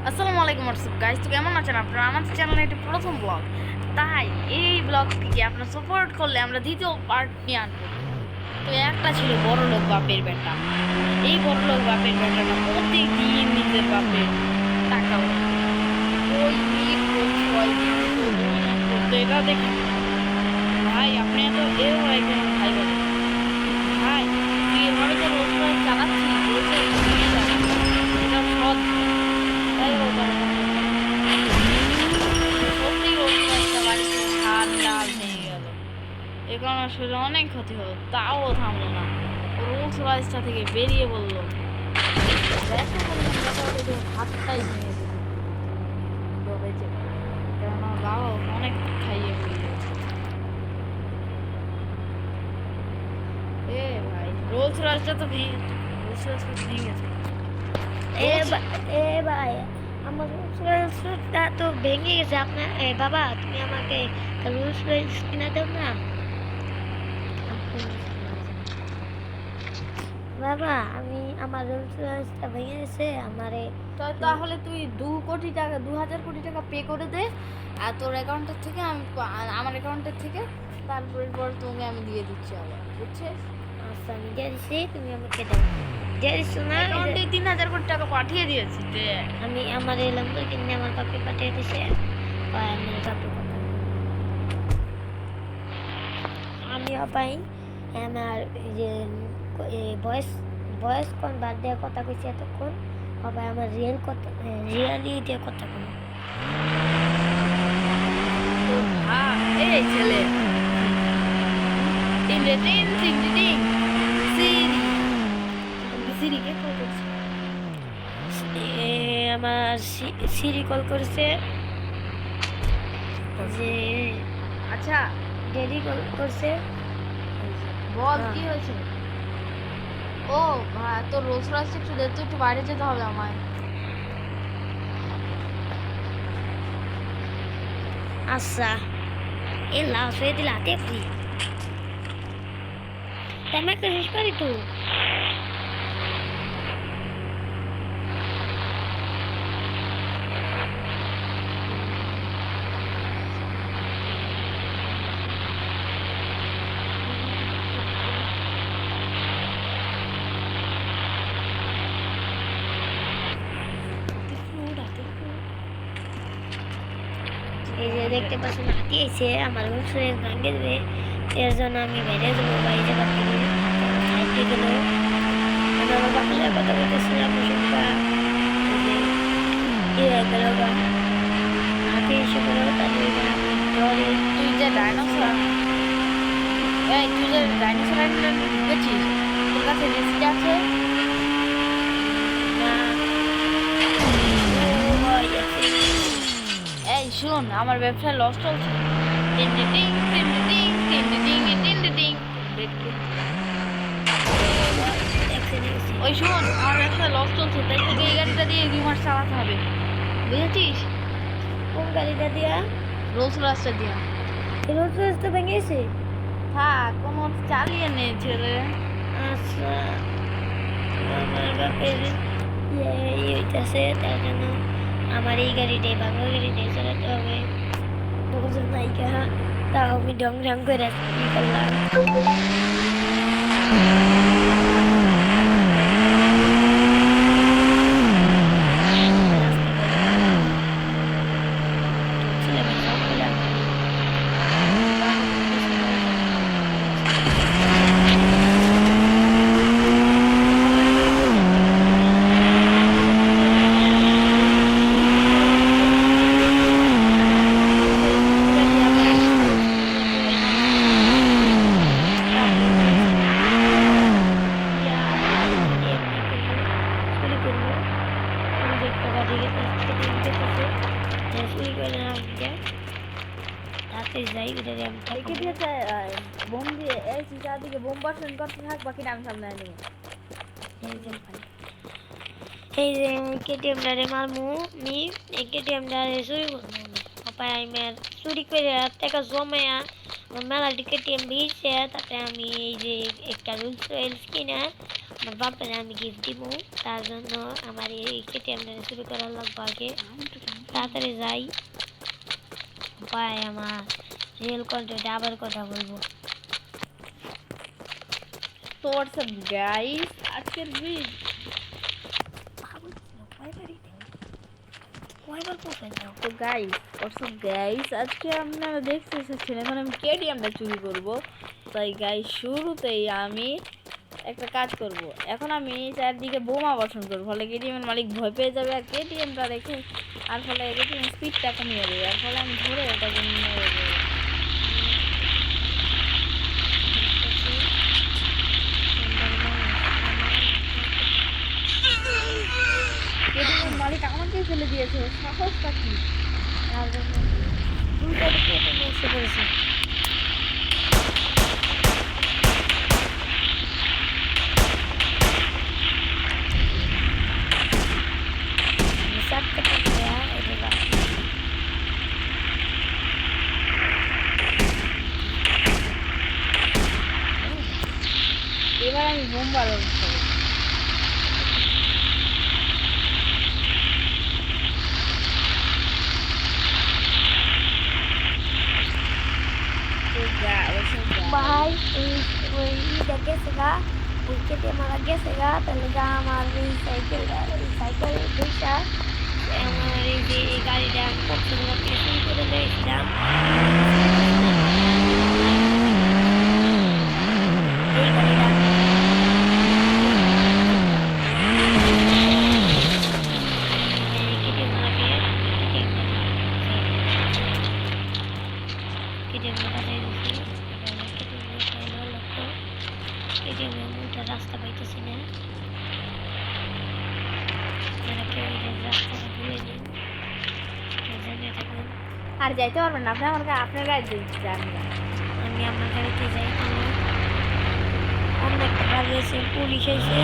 আসসালামু আলাইকুম গাইস, তো কেমন আছেন আপনারা? আমাদের চ্যানেলে এটি প্রথম ব্লগ, তাই এই ব্লগটিকে আপনারা সাপোর্ট করলে আমরা দ্বিতীয় পার্ট নিয়ে আনবো। তো একটা ছিল বড়লোক বাপের বেটা। এই বড়লোক বাপের বেটাটা প্রতিদিন নিজের বাপের টাকা ওই এটা দেখেন ভাই, আপনি এত এভাবে কেন ভাই বলেন? ভাই তুই এভাবে তো রোজ রোজ চালাচ্ছিস, রোজে নিয়ে যাচ্ছিস, এটা সৎ তাই বলতে সত্যি রোজ একটা বাড়িতে ধান ডাল ভেঙে গেল, এ কারণে আসলে অনেক ক্ষতি হলো, তাও থামলো না। রোজ রাইসটা থেকে বেরিয়ে বললো দেখা করলাম মোটামুটি হাতটাই ভেঙে দিল বেঁচে, কারণ আমার বাবা অনেক খাইয়ে ফেলেছে। এ ভাই রোজ রাইসটা তো ভেঙে, রোজ রাইসটা ভেঙে গেছে। এ ভাই, আমার রুলসটা তো ভেঙে গেছে। আপনার বাবা, তুমি আমাকে রুলস কিনে দাও না বাবা। আমার রুলসটা ভেঙে গেছে আমারে। তাহলে তুই 2 কোটি টাকা 2000 কোটি টাকা পে করে দে, আর তোর অ্যাকাউন্টের থেকে আমি আমার অ্যাকাউন্টের থেকে তারপরের পর তোকে আমি দিয়ে দিচ্ছি আবার, বুঝছিস? আচ্ছা, আমি দিয়ে দিচ্ছি, তুমি আমাকে দাও। দিয়ে দিচ্ছ না? অ্যাকাউন্টে 3000 কোটি টাকা পাঠিয়ে দিয়েছি। আমি আমার এই নম্বর কিনে আমার পাপে পাঠিয়ে দিছে। আমার পাপে আমি পাই আমার যে ভয়েস ভয়েস কোন বাদ দেওয়ার কথা কইছি এতক্ষণ, আবার আমার রিয়েল কথা, রিয়েলি দিয়ে কথা কোন। এই ছেলে সিরিকে কল করছে। আমার সিরি কল করছে যে, আচ্ছা ডেডি কল করছে। বল কি হয়েছে? ও ভাই, তোর রোজ রাজ একটু দে তো, একটু বাইরে যেতে হবে আমায়। আচ্ছা, এ লাউ হয়ে দিলে হাতে ফ্রি টাইম একটা শেষ করি তো। এই যে দেখতে পাচ্ছেন হাতি এসে আমার শরীর ভাঙে দেবে, এর জন্য আমি বেড়ে দেবো বা এই জায়গা থেকে হাইটে গেল। আমি আমার বাংলায় কথা বলতেছিলাম, ওষুধটা হয়ে গেল বা হাতি এসে গেল। তারপরে আমি ডরে, তুই যে ডাইনোসর, তুই যে ডাইনোসর আইল্যান্ডে ঢুকেছিস, তোর কাছে রেসিপি আছে? না এই শোন, আমার ব্যবসায় লস চলছে। টিং টিং টিং টিং টিং টিং টিং টিং টিং। ওই শোন, আমার ব্যবসায় লস চলছে, তাই তোকে এই গাড়িটা দিয়ে 2 মাস চালাতে হবে, বুঝেছিস? কোন গাড়িটা দিয়া? রোজ রাস্তা দিয়া। রোজ রোজ তো ভেঙেছে। থাক, কোনো চালিয়ে নে ছেলে। আচ্ছা, আমার বাপের হইতেছে, তার জন্য আমার এই গাড়িটাই বাংলা গাড়িটাই চালাতে হবে। তখন নায়িকা, তাও আমি ঢং ঢং করে করলাম। দেখে দিয়েছে বোম দিয়ে, এই চারদিকে বোম বর্ষণ করতে থাক, বাকিটা আমি সামনে নিয়ে। এই যে কেটিএম ডারে মারমু, নি এই কেটিএম ডারে চুরি করবো পাপায়। আমি চুরি করে টাকা জমায়া মেলাটি কেটিএম দিয়েছে, তাতে আমি এই যে একটা রুলস রয়েলস কিনে আমার বাপের আমি গিফট দিব, তার জন্য আমার এই কেটিএমটা শুরু করার লাগবে আগে। তাড়াতাড়ি যাই, ভাই আমার রিয়েল কন্টেন্টে আবার কথা বলবো। তো হোয়াটসঅ্যাপ গাইস, আজকের তো গাইস হোয়াটসঅ্যাপ গাইস, আজকে আপনারা দেখতে এসেছেন এখন আমি কেটিএমটা চুরি করব। তাই গাইস শুরুতেই আমি একটা কাজ করব, এখন আমি চারদিকে বোমা বর্ষণ করবো, ফলে কেটিএমের মালিক ভয় পেয়ে যাবে আর কেটিএমটা রেখে, আর ফলে কেটিএম স্পিডটা কমিয়ে দেবে, আর ফলে আমি ধরে ওটাকে নিয়ে যাবো। কেটিএমের মালিক আমাকেই ফেলে দিয়েছে, সাহসটা কি! তার জন্য দুইটা কেটিএম এসে পড়েছে। চারটে পাখিয়া এটা এবার আমি বোম বাড়াবো। ভাই ওই গেছে গা, ওই কেটে মারা গেছে গা, তাহলে গা আমার এই সাইকেল দুইটা আমার এই যে এই গাড়িটা আমি কক্সবাজার থেকে শুরু করে দিয়েছিলাম। এই গাড়িটা কেটে মারাকে কেটে মারা যাই দিচ্ছি। রাস্তা পাইতেছি না, রাস্তাটা ভুলে নিন, জেনে থাকুন। আর যাইতে পারবেন না, আপনি আপনার গাড়ি যান না। আমি আমার গাড়িতে যাই, অন্য একটা গাড়ি আছে পুলিশ এসে